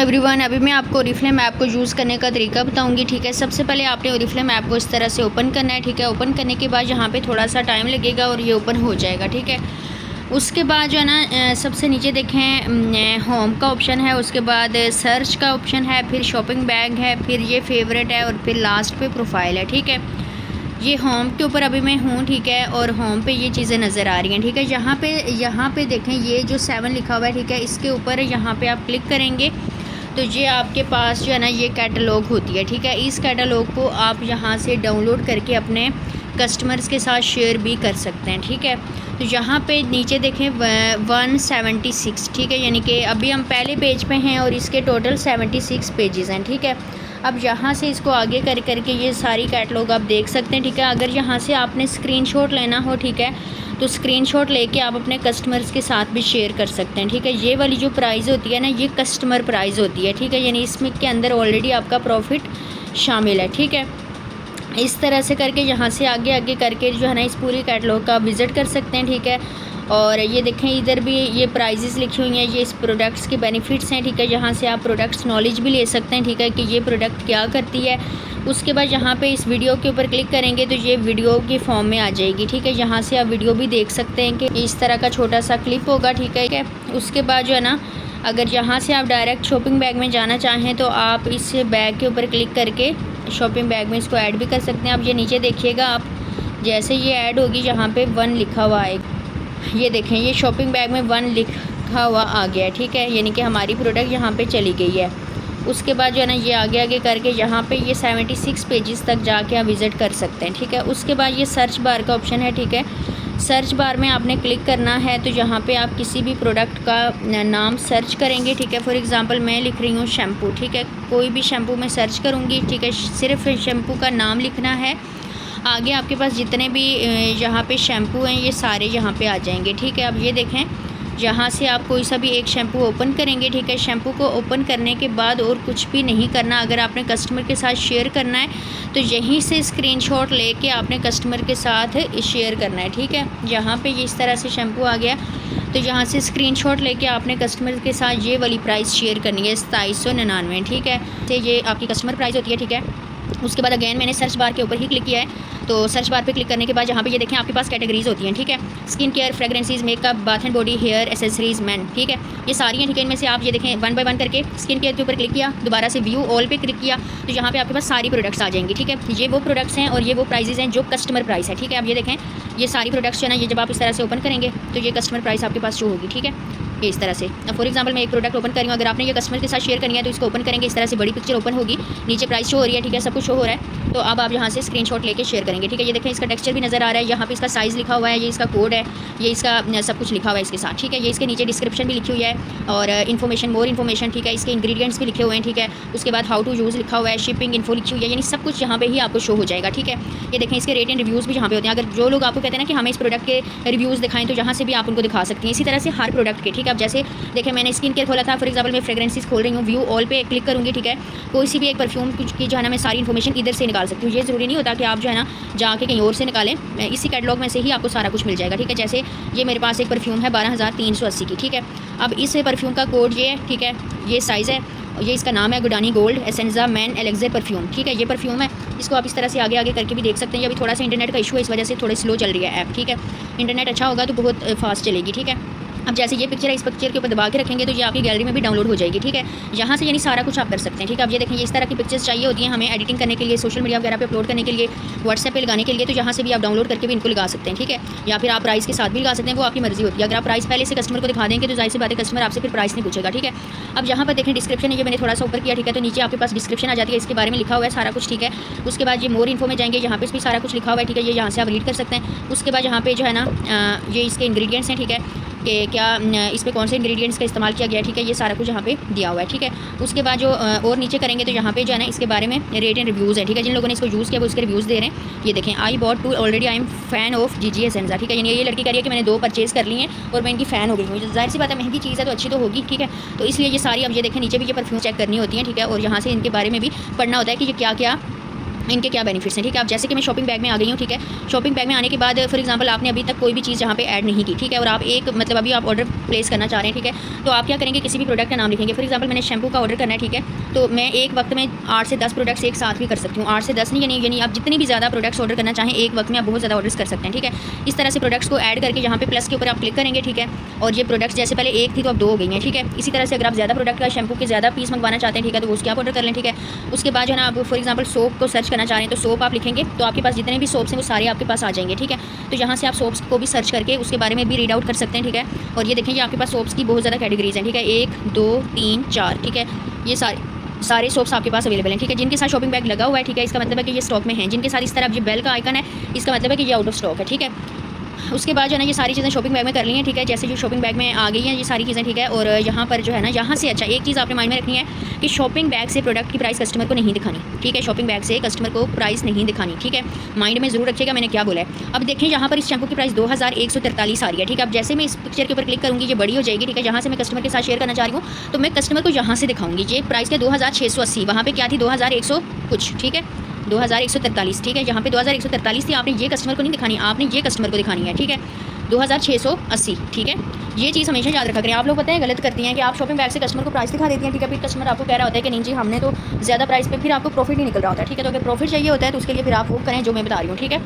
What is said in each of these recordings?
Everyone, अभी मैं आपको ओरिफ्लेम ऐप को यूज़ करने का तरीका बताऊंगी। ठीक है, सबसे पहले आपने ओरिफ्लेम ऐप को इस तरह से ओपन करना है। ठीक है, ओपन करने के बाद यहाँ पे थोड़ा सा टाइम लगेगा और ये ओपन हो जाएगा। ठीक है, उसके बाद जो है ना सबसे नीचे देखें होम का ऑप्शन है, उसके बाद सर्च का ऑप्शन है, फिर शॉपिंग बैग है, फिर ये फेवरेट है और फिर लास्ट पे प्रोफाइल है। ठीक है, ये होम के ऊपर अभी मैं हूँ। ठीक है, और होम पे ये चीज़ें नज़र आ रही हैं। ठीक है, यहाँ पे देखें ये जो 7 लिखा हुआ है। ठीक है, इसके ऊपर यहाँ पे आप क्लिक करेंगे तो ये आपके पास जो है ना ये कैटलॉग होती है। ठीक है, इस कैटलॉग को आप यहाँ से डाउनलोड करके अपने कस्टमर्स के साथ शेयर भी कर सकते हैं। ठीक है, तो यहाँ पे नीचे देखें 176। ठीक है, यानी कि अभी हम पहले पेज पे हैं और इसके टोटल 76 पेजेस हैं। ठीक है, अब यहाँ से इसको आगे करके ये सारी कैटलॉग आप देख सकते हैं। ठीक है, अगर यहाँ से आपने स्क्रीनशॉट लेना हो, ठीक है, तो स्क्रीनशॉट लेके आप अपने कस्टमर्स के साथ भी शेयर कर सकते हैं। ठीक है, ये वाली जो प्राइस होती है ना, ये कस्टमर प्राइस होती है। ठीक है, यानी इसमें के अंदर ऑलरेडी आपका प्रॉफिट शामिल है। ठीक है, इस तरह से करके यहाँ से आगे करके जो है ना इस पूरी कैटलॉग का विज़िट कर सकते हैं। ठीक है, और ये देखें इधर भी ये प्राइजेस लिखी हुई हैं, ये इस प्रोडक्ट्स के बेनिफिट्स हैं। ठीक है, यहाँ से आप प्रोडक्ट्स नॉलेज भी ले सकते हैं। ठीक है, कि ये प्रोडक्ट क्या करती है। उसके बाद यहाँ पे इस वीडियो के ऊपर क्लिक करेंगे तो ये वीडियो की फॉर्म में आ जाएगी। ठीक है, यहाँ से आप वीडियो भी देख सकते हैं कि इस तरह का छोटा सा क्लिप होगा। ठीक है, उसके बाद जो है ना अगर यहाँ से आप डायरेक्ट शॉपिंग बैग में जाना चाहें तो आप इस बैग के ऊपर क्लिक करके शॉपिंग बैग में इसको ऐड भी कर सकते हैं। अब ये नीचे देखिएगा, आप जैसे ये ऐड होगी यहाँ पे 1 लिखा हुआ है, ये देखें ये शॉपिंग बैग में 1 लिखा हुआ आ गया है। ठीक है, यानी कि हमारी प्रोडक्ट यहाँ पे चली गई है। उसके बाद जो है ना ये आगे करके यहाँ पे ये 76 पेजेस तक जाके आप विज़िट कर सकते हैं। ठीक है, उसके बाद ये सर्च बार का ऑप्शन है। ठीक है, सर्च बार में आपने क्लिक करना है तो यहाँ पे आप किसी भी प्रोडक्ट का नाम सर्च करेंगे। ठीक है, फॉर एग्ज़ाम्पल मैं लिख रही हूँ शैम्पू। ठीक है, कोई भी शैम्पू मैं सर्च करूँगी। ठीक है, सिर्फ शैम्पू का नाम लिखना है। आगे आपके पास जितने भी यहाँ पे शैम्पू हैं ये सारे यहाँ पे आ जाएंगे। ठीक है, अब ये देखें यहाँ से आप कोई सा भी एक शैम्पू ओपन करेंगे। ठीक है, शैम्पू को ओपन करने के बाद और कुछ भी नहीं करना। अगर आपने कस्टमर के साथ शेयर करना है तो यहीं से स्क्रीनशॉट लेके आपने कस्टमर के साथ शेयर करना है। ठीक है, यहाँ पे ये इस तरह से शैम्पू आ गया तो यहाँ से स्क्रीनशॉट लेके आपने कस्टमर के साथ ये वाली प्राइस शेयर करनी है 2799। ठीक है, तो ये आपकी कस्टमर प्राइस होती है। ठीक है, उसके बाद अगेन मैंने सर्च बार के ऊपर ही क्लिक किया है तो सर्च बार पे क्लिक करने के बाद यहाँ पे ये देखें आपके पास कैटेगरीज होती हैं। ठीक है, skin care, fragrances, makeup, bath and body, hair accessories, men. ठीक है, ये सारी हैं। ठीक है, इनमें से आप ये देखें 1 बाय 1 करके स्किन केयर के ऊपर क्लिक किया, दोबारा से व्यू ऑल पे क्लिक किया तो यहाँ पे आपके पास सारी प्रोडक्ट्स आ जाएंगी। ठीक है, ये वो प्रोडक्ट्स हैं और ये वो प्राइजेज़ हैं जो कस्टमर प्राइस है। ठीक है, अब ये देखें ये सारी प्रोडक्ट्स जो है ना ये जब आप इस तरह से ओपन करेंगे तो ये कस्टमर प्राइस आपके पास शो होगी। ठीक है, ये इस तरह से। अब फॉर एग्जांपल मैं एक प्रोडक्ट ओपन कर रही हूँ, अगर आपने ये कस्टमर के साथ शेयर करनी है तो इसको ओपन करेंगे, इस तरह से बड़ी पिक्चर ओपन होगी, नीचे प्राइस शो हो रही है। ठीक है, सब कुछ शो हो रहा है तो अब आप यहाँ से स्क्रीनशॉट लेके शेयर करेंगे। ठीक है, ये देखें इसका टेक्सचर भी नज़र आ रहा है, यहाँ पे इसका साइज़ लिखा हुआ है, ये इसका कोड है, ये इसका सब कुछ लिखा हुआ है इसके साथ। ठीक है, ये इसके नीचे डिस्क्रिप्शन भी लिखी हुई है और इन्फॉर्मेशन, मोर इन्फॉर्मेशन। ठीक है, इसके इंग्रेडिएंट्स भी लिखे हुए हैं। ठीक है, उसके बाद हाउ टू यूज़ लिखा हुआ है, शिपिंग इन्फो लिखी हुई है, यानी सब कुछ यहाँ पे ही आपको शो हो जाएगा। ठीक है, ये देखें इसके रेट एंड रिव्यूज़ भी यहाँ पे होते हैं। अगर जो लोग आपको कहते हैं ना कि हमें इस प्रोडक्ट के रिव्यूज़ दिखाएं तो यहाँ से भी आप उनको दिखा सकती हैं। इसी तरह से हर प्रोडक्ट के। ठीक है, अब जैसे देखें मैंने स्किन केयर खोला था, फॉर एग्जाम्पल मैं फ्रेगरेंसेस खोल रही हूँ, व्यू ऑल पे क्लिक करूँगी। ठीक है, कोई सी भी एक परफ्यूम की जो है ना मैं सारी इन्फॉर्मेशन इधर से निकाल सकती हूँ। ये ज़रूरी नहीं होता कि आप जो है ना जाके कहीं और से निकालें, इसी कैटलॉग में से ही आपको सारा कुछ मिल जाएगा। ठीक है, जैसे ये मेरे पास एक परफ्यूम है 12380 की। ठीक है, अब इस परफ्यूम का कोड ये है। ठीक है, ये साइज़ है, ये इसका नाम है गुडानी गोल्ड एसेंजा मैन एलेक्सर परफ्यूम। ठीक है, ये परफ्यूम है, इसको आप इस तरह से आगे करके भी देख सकते हैं। अभी थोड़ा सा इंटरनेट का इशू है, इस वजह से थोड़ी स्लो चल रही है ऐप। ठीक है, इंटरनेट अच्छा होगा तो बहुत फास्ट चलेगी। ठीक है, अब जैसे ये पिक्चर है, इस पिक्चर के ऊपर दबा के रखेंगे तो ये आपकी गैलरी में भी डाउनलोड हो जाएगी। ठीक है, यहाँ से यानी सारा कुछ आप कर सकते हैं। ठीक है, अब ये देखें ये इस तरह की पिक्चर्स चाहिए होती हैं हमें एडिटिंग करने के लिए, सोशल मीडिया वगैरह पे अपलोड करने के लिए, व्हाट्सएप पे लगाने के लिए, तो यहाँ से भी आप डाउनलोड करके भी इनको लगा सकते हैं। ठीक है, या फिर आप प्राइस के साथ भी लगा सकते हैं, वो आपकी मर्जी होती है। अगर आप प्राइस पहले से कस्टमर को दिखा देंगे तो जाहिर सी बात है कस्टमर आपसे फिर प्राइस नहीं पूछेगा। ठीक है, अब यहाँ पर देखें डिस्क्रिप्शन, ये मैंने थोड़ा सा ऊपर किया। ठीक है, तो नीचे आपके पास डिस्क्रिप्शन आ जाती है, इसके बारे में लिखा हुआ है सारा कुछ। ठीक है, उसके बाद ये मोर इन्फो में जाएंगे, यहाँ पे भी सारा कुछ लिखा हुआ है। ठीक है, ये यहाँ से आप रीड कर सकते हैं। उसके बाद यहाँ पे जो है ना ये इसके इंग्रेडिएंट्स हैं। ठीक है, कि क्या इस पर कौन से इंग्रेडिएंट्स का इस्तेमाल किया गया है। ठीक है, ये सारा कुछ यहाँ पे दिया हुआ है। ठीक है, उसके बाद जो और नीचे करेंगे तो यहाँ पे जो है ना इसके बारे में रेट एंड रिव्यूज़ है। ठीक है, जिन लोगों ने इसको यूज़ किया वो इसके रिव्यूज़ दे रहे हैं। ये देखें, I bought two already I am fan of GG Essenza. ठीक है, यानी ये लड़की कह रही है कि मैंने 2 परचेज़ कर ली हैं और मैं इनकी फ़ैन हो गई हूँ। जाहिर सी बात है महंगी चीज़ है तो अच्छी तो होगी। ठीक है, तो इसलिए ये सारी, अब ये देखें नीचे भी ये परफ्यूम चेक करनी होती है। ठीक है, और यहाँ से इनके बारे में भी पढ़ना होता है कि ये क्या क्या इनके क्या बेनिफिट्स हैं, ठीक है। अब जैसे कि मैं शॉपिंग बैग में आ गई हूँ, ठीक है। शॉपिंग बैग में आने के बाद फॉर एग्जांपल आपने अभी तक कोई भी चीज़ यहाँ पे ऐड नहीं की, ठीक है, और आप एक मतलब अभी आप ऑर्डर प्लेस करना चाह रहे हैं, ठीक है। तो आप क्या करेंगे, किसी भी प्रोडक्ट का नाम लिखेंगे। फॉर एग्जांपल मैंने शैम्पू का ऑर्डर करना है, ठीक है। तो मैं एक वक्त में 8 से 10 प्रोडक्ट्स एक साथ भी कर सकती हूँ। 8 से 10 नहीं, यानी आप जितनी भी ज़्यादा प्रोडक्ट्स ऑर्डर करना चाहें एक वक्त में आप बहुत ज़्यादा ऑर्डर्स कर सकते हैं, ठीक है। इस तरह से प्रोडक्ट्स को ऐड करके यहाँ पे प्लस के ऊपर आप क्लिक करेंगे, ठीक है। और ये प्रोडक्ट्स जैसे पहले एक थी तो अब 2 हो गई हैं, ठीक है। इसी तरह से अगर आप ज़्यादा प्रोडक्ट का शैम्पू के ज़्यादा पीस मंगवाना चाहते हैं, ठीक है, तो उसके आप ऑर्डर कर लें, ठीक है। उसके बाद जो है ना आप फॉर एग्जांपल सोप को सर्च करना चाह रहे हैं, तो सोप आप लिखेंगे तो आपके पास जितने भी सोप्स हैं वो सारे आपके पास आ जाएंगे, ठीक है। तो यहाँ से आप सोप्स को भी सर्च करके उसके बारे में भी रीड आउट कर सकते हैं, ठीक है। और ये देखें, ये आपके पास सोप्स की बहुत ज़्यादा कैटेगरीज हैं, ठीक है। 1 2 3 4, ठीक है। ये सारे सोप्स आपके पास अवेलेबल हैं, ठीक है। जिनके साथ शॉपिंग बैग लगा हुआ है, ठीक है, इसका मतलब है कि ये स्टॉक में है। जिनके साथ इस तरह ये बेल का आइकन है, इसका मतलब है कि ये आउट ऑफ स्टॉक है, ठीक है। उसके बाद जो है ना ये सारी चीज़ें शॉपिंग बैग में कर ली हैं, ठीक है। जैसे जो शॉपिंग बैग में आ गई हैं ये सारी चीज़ें, ठीक है। और यहाँ पर जो है ना यहाँ से अच्छा एक चीज़ आपने माइंड में रखनी है कि शॉपिंग बैग से प्रोडक्ट की प्राइस कस्टमर को नहीं दिखानी, ठीक है। शॉपिंग बैग से कस्टमर को प्राइस नहीं दिखानी, ठीक है। माइंड में ज़रूर रखिएगा मैंने क्या बोला है। अब देखें यहाँ पर इस शैम्पू की प्राइस 2143 आ रही है, ठीक है। अब जैसे मैं इस पिक्चर के ऊपर क्लिक करूँगी ये बड़ी हो जाएगी, ठीक है। जहाँ से मैं कस्टमर के साथ शेयर करना चाह रही हूँ तो मैं कस्टमर को यहाँ से दिखाऊंगी। ये प्राइस क्या 2680, वहाँ पर क्या थी 2100 कुछ, ठीक है, 2143, ठीक है। यहाँ पे 2143 थी, आपने ये कस्टमर को नहीं दिखानी, आपने ये कस्टमर को दिखानी है, ठीक है, 2680, ठीक है। ये चीज़ हमेशा याद रखा करें। आप लोग पता है गलत करती हैं कि आप शॉपिंग बैग से कस्टमर को प्राइस दिखा देती हैं, ठीक है। फिर कस्टमर आपको कह रहा होता है कि नहीं जी हमने तो ज़्यादा प्राइस पे, फिर आपको प्रॉफिट नहीं निकल रहा होता है, ठीक है। तो अगर प्रॉफिट चाहिए होता है तो उसके लिए फिर आप वो करें जो मैं बता रही हूँ, ठीक है।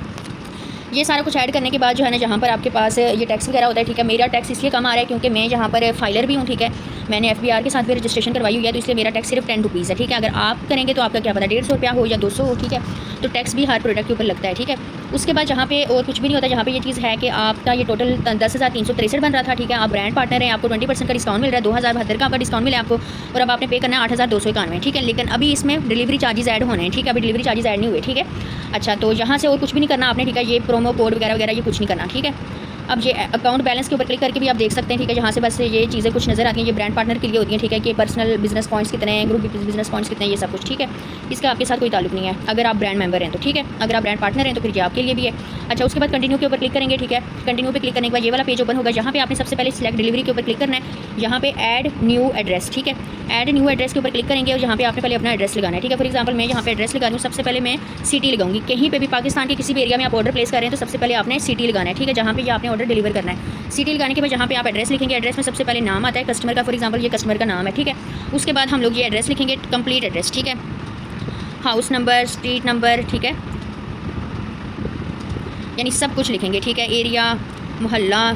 ये सारा कुछ ऐड करने के बाद जो है ना जहाँ पर आपके पास ये टैक्स वगैरह होता है, ठीक है। मेरा टैक्स इसलिए कम आ रहा है क्योंकि मैं यहाँ पर फाइलर भी हूँ, ठीक है। मैंने FBR के साथ भी रजिस्ट्रेशन करवाई हुई है, तो इसलिए मेरा टैक्स सिर्फ 10 रुपीज़ है, ठीक है। अगर आप करेंगे तो आपका क्या पता 150 रुपया हो या 200 हो, ठीक है। तो टैक्स भी हर प्रोडक्ट के ऊपर लगता है, ठीक है। उसके बाद जहाँ पे और कुछ भी नहीं होता, जहाँ पे ये चीज़ है कि आपका ये टोटल 10,363 बन रहा था, ठीक है। आप ब्रांड पार्टनर हैं, आपको 20% का डिस्काउंट मिल रहा है, 2072 का आपका डिस्काउंट मिला है आपको, और अब आपने पे करना है 8,291, ठीक है। लेकिन अभी इसमें डिलीवरी चार्जेस ऐड होने हैं, ठीक है। अभी डिलीवरी चार्जेस ऐड नहीं हुए, ठीक है। अच्छा, तो यहाँ से और कुछ भी नहीं करना आपने, ठीक है। ये प्रोमो कोड वगैरह वगैरह ये कुछ नहीं करना, ठीक है। अब ये अकाउंट बैलेंस के ऊपर क्लिक करके भी आप देख सकते हैं, ठीक है। यहाँ से बस ये चीज़ें कुछ नज़र आती हैं, ये ब्रांड पार्टनर के लिए होती हैं, ठीक है। कि पर्सनल बिजनेस पॉइंट्स कितने हैं, ग्रुप बिजनेस पॉइंट्स कितने हैं, ये सब कुछ, ठीक है। इसका आपके साथ कोई ताल्लुक नहीं है अगर आप ब्रांड मेंबर हैं तो, ठीक है। अगर आप ब्रांड पार्टनर हैं तो फिर ये आपके लिए भी है। अच्छा, उसके बाद कंटिन्यू के ऊपर क्लिक करेंगे, ठीक है। कंटिन्यू पे क्लिक करने के बाद ये वाला पेज ओपन होगा, जहाँ पे आपने सबसे पहले सिलेक्ट डिलीवरी के ऊपर क्लिक करना है। यहाँ पे ऐड न्यू एड्रेस, ठीक है। ऐड न्यू एड्रेस के ऊपर क्लिक करेंगे और यहाँ पे आपने पहले अपना एड्रेस लगाना है, ठीक है। फॉर एग्जांपल मैं यहाँ पे एड्रेस लगा रही हूँ, सबसे पहले मैं सिटी लगाऊंगी। कहीं पे भी पाकिस्तान के किसी भी एरिया में आप ऑर्डर प्लेस कर रहे हैं तो सबसे पहले आपने सिटी लगाना है, ठीक है, जहाँ पे आपने ऑर्डर डिलीवर करना है। सिटी लगाने के बाद जहाँ पे आप एड्रेस लिखेंगे, एड्रेस में सबसे पहले नाम आता है कस्टमर का, फॉर एग्जांपल ये कस्टमर का नाम है, ठीक है। उसके बाद हम लोग ये एड्रेस लिखेंगे, कंप्लीट एड्रेस, ठीक है। हाउस नंबर, स्ट्रीट नंबर, ठीक है, यानी सब कुछ लिखेंगे, ठीक है। एरिया, मोहल्ला,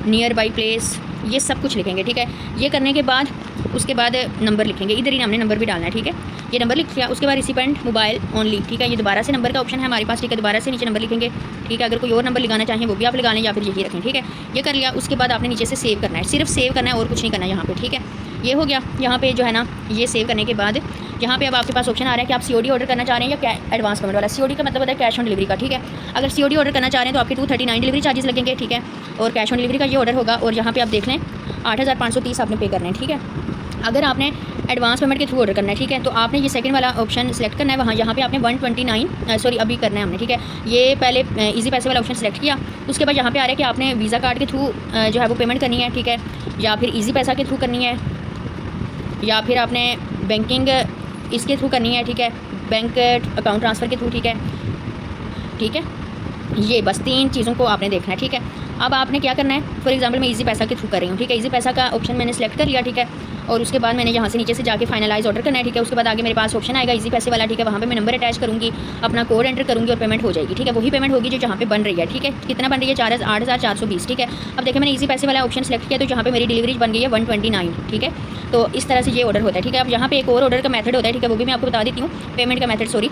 नियर बाई प्लेस, ये सब कुछ लिखेंगे, ठीक है। ये करने के बाद उसके बाद नंबर लिखेंगे, इधर ही हमने नंबर भी डालना है, ठीक है। ये नंबर लिख लिया। उसके बाद रिसिपेंट मोबाइल ओनली, ठीक है। ये दोबारा से नंबर का ऑप्शन है हमारे पास, ठीक है। दोबारा से नीचे नंबर लिखेंगे, ठीक है। अगर कोई और नंबर लगाना चाहें वो भी आप लगा लें या फिर यही रखें, ठीक है। ये कर लिया। उसके बाद आपने नीचे से सेव करना है, सिर्फ सेव करना है और कुछ नहीं करना है यहाँ पे, ठीक है। ये हो गया। यहाँ पे जो है ना ये सेव करने के बाद यहाँ पे अब आपके पास ऑप्शन आ रहा है कि आप COD ऑर्डर करना चाह रहे हैं या एडवांस पेमेंट वाला। COD का मतलब होता है कैश ऑन डिलीवरी का, ठीक है। अगर COD ऑर्डर करना चाह रहे हैं तो आपके 239 डिलीवरी चार्जेस लगेंगे, ठीक है। और कैश ऑन डिलीवरी का ये ऑर्डर होगा और यहाँ पे आप देख लें 8,530 आपने पे करना है, ठीक है। अगर आपने एडवांस पेमेंट के थ्रू ऑर्डर करना है, ठीक है, तो आपने ये सेकंड वाला ऑप्शन सेलेक्ट करना है। वहाँ यहाँ पे आपने 129 सॉरी अभी करना है हमने, ठीक है। ये पहले इजी पैसे वाला ऑप्शन सेलेक्ट किया। उसके बाद यहाँ पे आ रहा है कि आपने वीज़ा कार्ड के थ्रू जो है वो पेमेंट करनी है, ठीक है, या फिर इजी पैसा के थ्रू करनी है, या फिर आपने बैंकिंग इसके थ्रू करनी है, ठीक है, बैंक अकाउंट ट्रांसफ़र के थ्रू, ठीक है, ठीक है। ये बस 3 चीज़ों को आपने देखना है, ठीक है। अब आपने क्या करना है, फॉर एग्जांपल मैं इजी पैसा के थ्रू कर रही हूँ, ठीक है। इजी पैसा का ऑप्शन मैंने सेलेक्ट कर लिया, ठीक है। और उसके बाद मैंने यहाँ से नीचे से जाके फाइनलाइज ऑर्डर करना है, ठीक है। उसके बाद आगे मेरे पास ऑप्शन आएगा इजी पैसे वाला, ठीक है। वहाँ पे मैं नंबर अटैच करूँगी, अपना कोड एंटर करूँगी और पेमेंट हो जाएगी, ठीक है। वही पेमेंट होगी जो जहाँ पे बन रही है, ठीक है। कितना बन रही है 8,420, ठीक है। अब देखिए मैंने इजी पैसे वाला ऑप्शन सेलेक्ट किया तो जहाँ पे मेरी डिलीवरी बन गई है 129, ठीक है। तो इस तरह से ये ऑर्डर होता है, ठीक है। अब यहाँ पे एक और ऑर्डर का मेथड होता है, ठीक है, वो भी मैं आपको बता देती हूँ। पेमेंट का मेथड सॉरी,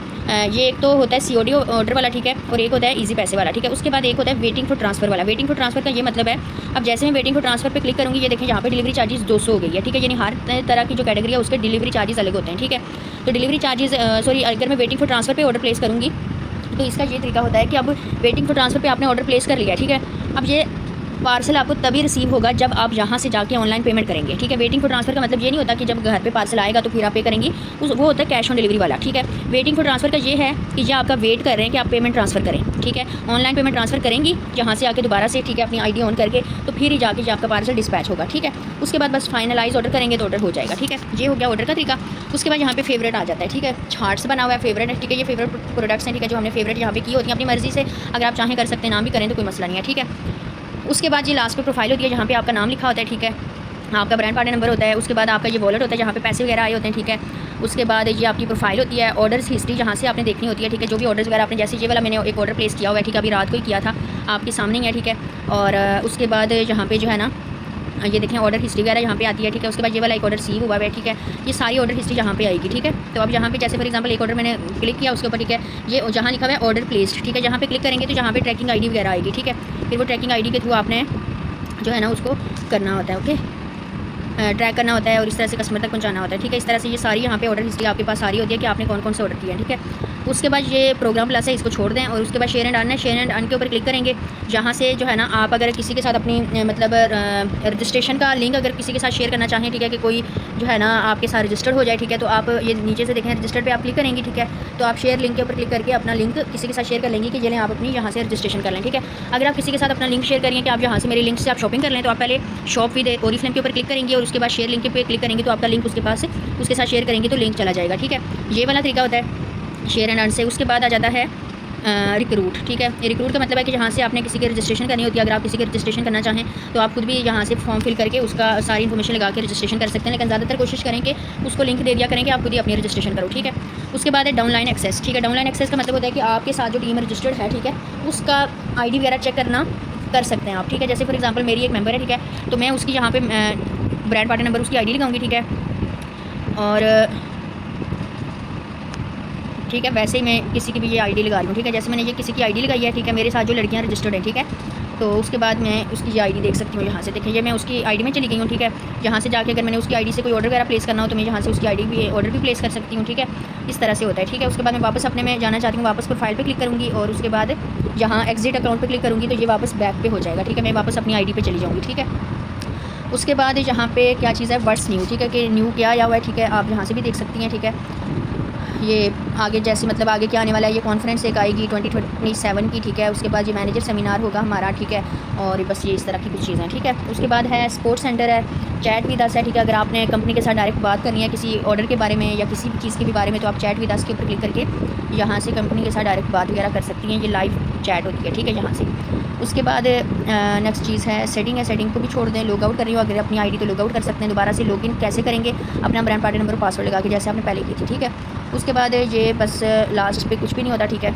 ये एक तो होता है COD ऑर्डर वाला, ठीक है, और एक होता है इजी पैसे वाला, ठीक है। उसके बाद एक होता है वेटिंग फॉर ट्रांसफर वाला। वेटिंग फॉर ट्रांसफर का ये मतलब है, अब जैसे मैं वेटिंग फॉर ट्रांसफर पे क्लिक करूँगी, ये देखें यहाँ पे डिलीवरी चार्जेस 200 हो गई है, ठीक है। यानी हर तरह की जो कैटेगरी है उसके डिलीवरी चार्जेस अलग होते हैं, ठीक है। तो डिलीवरी चार्जेस सॉरी अगर मैं वेटिंग फॉर ट्रांसफर पे ऑर्डर प्लेस करूँगी तो इसका ये तरीका होता है कि अब वेटिंग फॉर ट्रांसफर पे आपने ऑर्डर प्लेस कर लिया, ठीक है। अब ये पार्सल आपको तभी रिसीव होगा जब आप यहाँ से जाके ऑनलाइन पेमेंट करेंगे, ठीक है। वेटिंग फॉर ट्रांसफ़र का मतलब ये नहीं होता कि जब घर पे पार्सल आएगा तो फिर आप पे करेंगी, वो होता है कैश ऑन डिलीवरी वाला, ठीक है। वेटिंग फॉर ट्रांसफ़र का ये है कि ये आपका वेट कर रहे हैं कि आप पेमेंट ट्रांसफ़र करें, ठीक है। ऑनलाइन पेमेंट ट्रांसफ़र करेंगी यहाँ से आके दोबारा से, ठीक है, अपनी ID ऑन करके, तो फिर ही जाके आपका पार्सल डिस्पैच होगा, ठीक है। उसके बाद बस फाइनलाइज ऑर्डर करेंगे तो ऑर्डर हो जाएगा, ठीक है। ये हो गया ऑर्डर का तरीका। उसके बाद यहाँ पे फेवरेट आ जाता है, ठीक है। चार्ट्स बना हुआ है, फेवरेट है, ठीक है। ये फेवरेट प्रोडक्ट्स हैं, ठीक है, जो हमने फेवरेट यहाँ पे की होती है अपनी मर्जी से। अगर आप चाहें कर सकते हैं, नाम भी करें तो कोई मसला नहीं है, ठीक है। उसके बाद ये लास्ट पे प्रोफाइल होती है, जहाँ पे आपका नाम लिखा होता है, ठीक है। आपका ब्रांड पार्टनर नंबर होता है। उसके बाद आपका ये वॉलेट होता है जहाँ पे पैसे वगैरह आए होते हैं, ठीक है। उसके बाद ये आपकी प्रोफाइल होती है, ऑर्डर्स हिस्ट्री जहाँ से आपने देखनी होती है, ठीक है। जो भी ऑर्डर्स वगैरह आपने, जैसे ये वाला मैंने एक ऑर्डर प्लेस किया हुआ है, ठीक है, अभी रात को ही किया था, आपके सामने ही है, ठीक है। और उसके बाद यहाँ पे जो है ना, ये देखें ऑर्डर हिस्ट्री वगैरह यहाँ पे आती है, ठीक है। उसके बाद ये वाला एक ऑर्डर सीव हुआ है, ठीक है। ये सारी ऑर्डर हिस्ट्री यहाँ पे आएगी, ठीक है। तो अब यहाँ पे जैसे फॉर एग्जांपल एक ऑर्डर मैंने क्लिक किया उसके ऊपर, ठीक है, ये जहाँ लिखा हुआ है ऑर्डर प्लेस्ड, ठीक है। जहाँ पे क्लिक करेंगे तो जहाँ पे ट्रैकिंग ID वगैरह आएगी, ठीक है। फिर वो ट्रैकिंग ID के थ्रू आपने जो है ना उसको करना होता है, ओके, ट्रैक करना होता है और इस तरह से कस्टमर तक पहुंचाना होता है, ठीक है। इस तरह से ये सारी यहाँ पे ऑर्डर हिस्ट्री आपके पास सारी होती है कि आपने कौन कौन से ऑर्डर किए हैं, ठीक है। उसके बाद ये प्रोग्राम प्लस है, इसको छोड़ दें और उसके बाद शेयर एंड अर्न है। शेयर एंड अर्न के ऊपर क्लिक करेंगे, जहाँ से जो है ना आप अगर किसी के साथ अपनी मतलब रजिस्ट्रेशन का लिंक अगर किसी के साथ शेयर करना चाहें, ठीक है, कि कोई जो है ना आपके साथ रजिस्टर्ड हो जाए, ठीक है, तो आप ये नीचे से देखें रजिस्टर्ड पे आप क्लिक करेंगे, ठीक है। तो आप शेयर लिंक के ऊपर क्लिक करके अपना लिंक किसी के साथ शेयर कर लेंगे कि जिन्हें आप अपनी यहाँ से रजिस्ट्रेशन कर लें, ठीक है। अगर आप किसी के साथ अपना लिंक शेयर करेंगे कि आप यहाँ से मेरे लिंक से आप शॉपिंग कर लें, तो आप पहले शॉप विद ओरिफ्लेम के ऊपर क्लिक करेंगे और उसके बाद शेयर लिंक पे क्लिक करेंगे तो आपका लिंक उसके पास उसके साथ शेयर करेंगे तो लिंक चला जाएगा, ठीक है। ये वाला तरीका होता है शेयर एंड अर्न से। उसके बाद आ जाता है रिक्रूट, ठीक है। रिक्रूट का मतलब है कि जहाँ से आपने किसी की रजिस्ट्रेशन करनी होती है। अगर आप किसी की रजिस्ट्रेशन करना चाहें तो आप खुद भी यहाँ से फॉर्म फिल करके उसका सारी इन्फॉर्मेशन लगा के रजिस्ट्रेशन कर सकते हैं, लेकिन ज़्यादातर कोशिश करें कि उसको लिंक दे दिया करें कि आप खुद ही अपनी रजिस्ट्रेशन करो, ठीक है। उसके बाद है डाउनलाइन एक्सेस, ठीक है। डाउनलाइन एक्सेस का मतलब होता है कि आपके साथ जो टीम रजिस्टर्ड है, ठीक है, उसका ID वगैरह चेक करना कर सकते हैं आप, ठीक है। जैसे फॉर एग्जांपल मेरी एक मेंबर है, ठीक है, तो मैं उसकी यहाँ पे ब्रांड पार्टनर नंबर उसकी ID लगाऊंगी, ठीक है। और ठीक है, वैसे ही मैं किसी की भी ये ID लगा रही हूँ, ठीक है। जैसे मैंने ये किसी की ID लगाई है, ठीक है, मेरे साथ जो लड़कियाँ रजिस्टर्ड हैं, ठीक है। तो उसके बाद मैं उसकी ये ID देख सकती हूँ यहाँ से, देखिए ये मैं उसकी ID में चली गई हूँ, ठीक है। यहाँ से जाके अगर मैंने उसकी ID से कोई ऑर्डर वगैरह प्लेस करना हो तो मैं यहाँ से उसकी ऑर्डर भी प्लेस कर सकती हूँ, ठीक है। इस तरह से होता है, ठीक है। उसके बाद मैं वापस अपने में जाना चाहती हूँ, वापस प्रोफाइल पे क्लिक करूँगी और उसके बाद यहाँ एग्जिट अकाउंट पे क्लिक करूँगी तो ये वापस बैक पे हो जाएगा, ठीक है। मैं वापस अपनी ID पे चली जाऊँगी, ठीक है। उसके बाद यहाँ पे क्या चीज़ है, व्हाट्स न्यू, ठीक है, कि न्यू क्या आया हुआ है, ठीक है। आप यहाँ से भी देख सकती हैं, ठीक है। ये आगे जैसे मतलब आगे क्या आने वाला है, ये कॉन्फ्रेंस एक आएगी 2027 की, ठीक है। उसके बाद ये मैनेजर सेमिनार होगा हमारा, ठीक है। और बस ये इस तरह की कुछ चीज़ें, ठीक है। उसके बाद है स्पोर्ट्स सेंटर है, चैट विद अस है, ठीक है। अगर आपने कंपनी के साथ डायरेक्ट बात करनी है किसी ऑर्डर के बारे में या किसी भी चीज़ के भी बारे में तो आप चैट विद अस के ऊपर क्लिक करके यहाँ से कंपनी के साथ डायरेक्ट बात वगैरह कर सकती हैं। ये लाइव चैट होती है, ठीक है, यहाँ से। उसके बाद नेक्स्ट चीज़ है सेटिंग है, सेटिंग को भी छोड़ दें। लॉग आउट कर रही हो अगर अपनी ID तो लॉग आउट कर सकते हैं। दोबारा से लॉगिन कैसे करेंगे, अपना ब्रांड पार्टनर नंबर पासवर्ड लगा के जैसे आपने पहले की थी, ठीक है। उसके बाद ये बस लास्ट पे कुछ भी नहीं होता, ठीक है।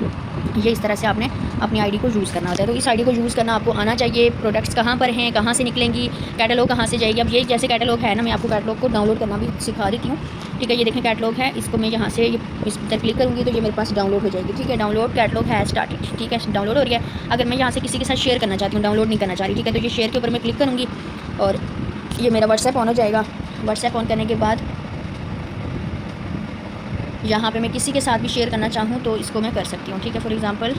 ये इस तरह से आपने अपनी ID को यूज़ करना होता है। तो इस ID को यूज़ करना आपको आना चाहिए। प्रोडक्ट्स कहाँ पर हैं, कहाँ से निकलेंगी, कैटलॉग कहाँ से जाएगी। अब ये जैसे कैटलॉग है ना, मैं आपको कैटलॉग को डाउनलोड करना भी सिखा देती हूँ, ठीक है। ये देखें कैटलॉग है, इसको मैं यहाँ से इस पर क्लिक करूँगी तो ये मेरे पास डाउनलोड हो जाएगी, ठीक है। डाउनलोड कैटलॉग है स्टार्टेड, ठीक है, डाउनलोड हो रही है। अगर मैं यहाँ से किसी के साथ शेयर करना चाहती हूँ, डाउनलोड नहीं करना चाह रही, ठीक है, तो ये शेयर के ऊपर मैं क्लिक करूँगी और ये मेरा व्हाट्सएप ऑन हो जाएगा। व्हाट्सएप ऑन करने के बाद यहाँ पे मैं किसी के साथ भी शेयर करना चाहूँ तो इसको मैं कर सकती हूँ, ठीक है। फॉर एग्जांपल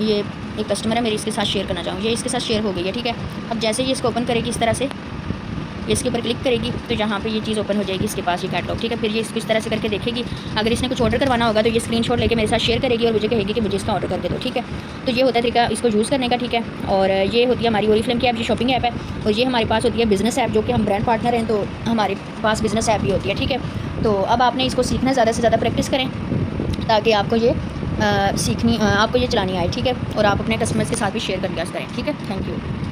ये एक कस्टमर है मेरी, इसके साथ शेयर करना चाहूँ, ये इसके साथ शेयर हो गई है, ठीक है। अब जैसे ये इसको ओपन करेगी इस तरह से, ये इसके ऊपर क्लिक करेगी तो यहाँ पे ये चीज़ ओपन हो जाएगी इसके पास, ये कैटलॉग, ठीक है। फिर ये इसको इस तरह से करके देखेगी। अगर इसने कुछ ऑर्डर करवाना होगा तो ये स्क्रीनशॉट लेके मेरे साथ शेयर करेगी और मुझे कहेगी कि मुझे इसका ऑर्डर कर दे दो, ठीक है। तो ये होता है तरीका इसको यूज़ करने का, ठीक है। और ये होती है हमारी ओरिफ्लेम की ऐप, ये शॉपिंग ऐप है। और ये हमारे पास होती है बिज़नेस ऐप, जो कि हम ब्रांड पार्टनर हैं तो हमारे पास बिज़नेस ऐप भी होती है, ठीक है। तो अब आपने इसको सीखना, ज़्यादा से ज़्यादा प्रैक्टिस करें ताकि आपको ये आपको ये चलानी आए, ठीक है। और आप अपने कस्टमर्स के साथ भी शेयर करके करें, ठीक है। Thank you.